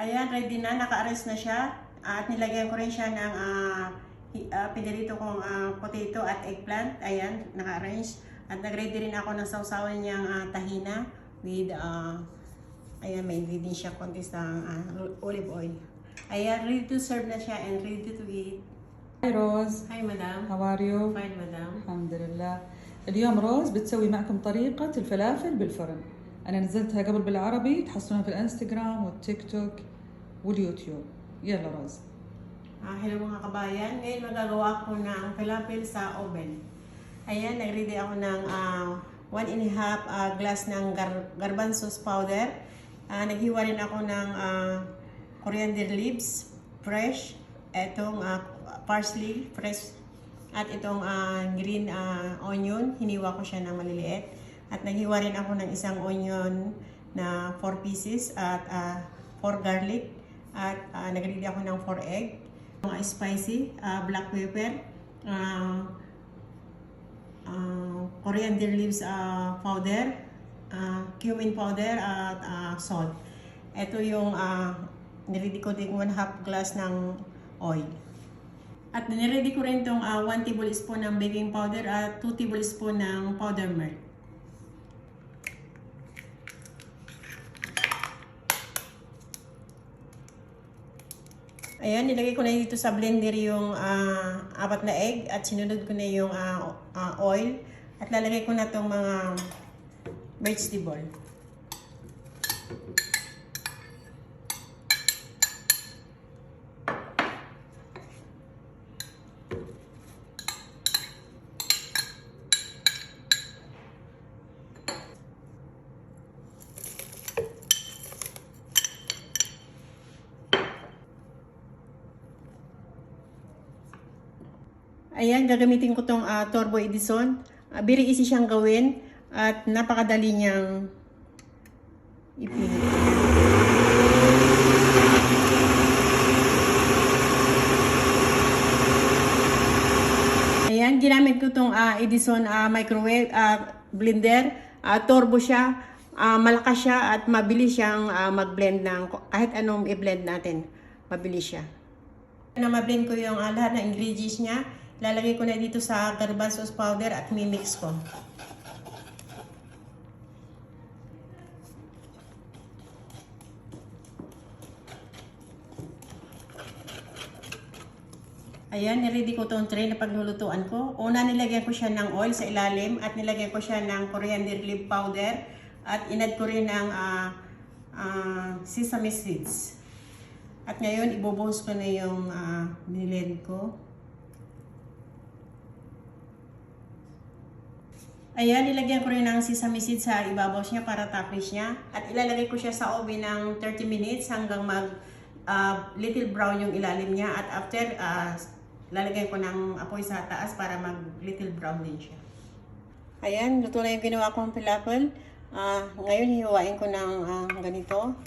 Ayan, ready na. Naka-arrest na siya. At nilagyan ko rin siya ng pinirito kong potato at eggplant. Ayan, naka-arrange. At nag-ready rin ako ng sausawan niyang tahina with, ayan, may ingredients siya konti sa olive oil. Ayan, ready to serve na siya and ready to eat. Hi روز. Hi, madam. How are you? Fine, madam. الحمد لله. اليوم روز بتسوي معكم طريقة الفلافل بالفرن. أنا نزلتها قبل بالعربي، تحصلونها في الانستغرام والتيك توك واليوتيوب. يلا روز. Hello mga kabayan. Ngayon magagawa ko ng falafel sa oven. Ayan, nag-ready ako ng 1.5 glass ng garbanzos powder. Naghiwa rin ako ng coriander leaves, fresh. Itong parsley, fresh. At itong green onion, hiniwa ko siya ng maliliit. At naghiwa rin ako ng isang onion na 4 pieces at 4 garlic. At nag-ready ako ng 4 egg. Mga spicy, black pepper, coriander leaves powder, cumin powder, at salt. Ito yung niready ko din 1/2 glass ng oil. At niready ko rin itong 1 tablespoon ng baking powder at 2 tablespoon ng powder milk. Ayan, nilagay ko na dito sa blender yung 4 na egg at sinunod ko na yung oil at lalagay ko na itong mga vegetable. Ayan, gagamitin ko tong Turbo Edison. Very easy siyang gawin at napakadali niyang ipinit. Ayan, ginamit ko tong Edison microwave blender. Turbo siya, malakas siya at mabilis siyang mag-blend ng kahit anong i-blend natin. Mabilis siya. Na ma-blend ko yung lahat ng ingredients niya. Lalagay ko na dito sa garbanzos powder at mimix ko. Ayan, niready ko itong tray na paglulutuan ko. Una, nilagyan ko siya ng oil sa ilalim at nilagyan ko siya ng coriander leaf powder at inad ko rin ng sesame seeds. At ngayon, ibubuhos ko na yung blend ko. Ayan, nilagyan ko rin ng sesame seeds sa ibabaw niya para toppings niya. At ilalagay ko siya sa oven ng 30 minutes hanggang little brown yung ilalim niya. At after, lalagay ko ng apoy sa taas para little brown din siya. Ayan, luto na yung ginawa kong falafel. Ngayon, hihiwain ko ng ganito.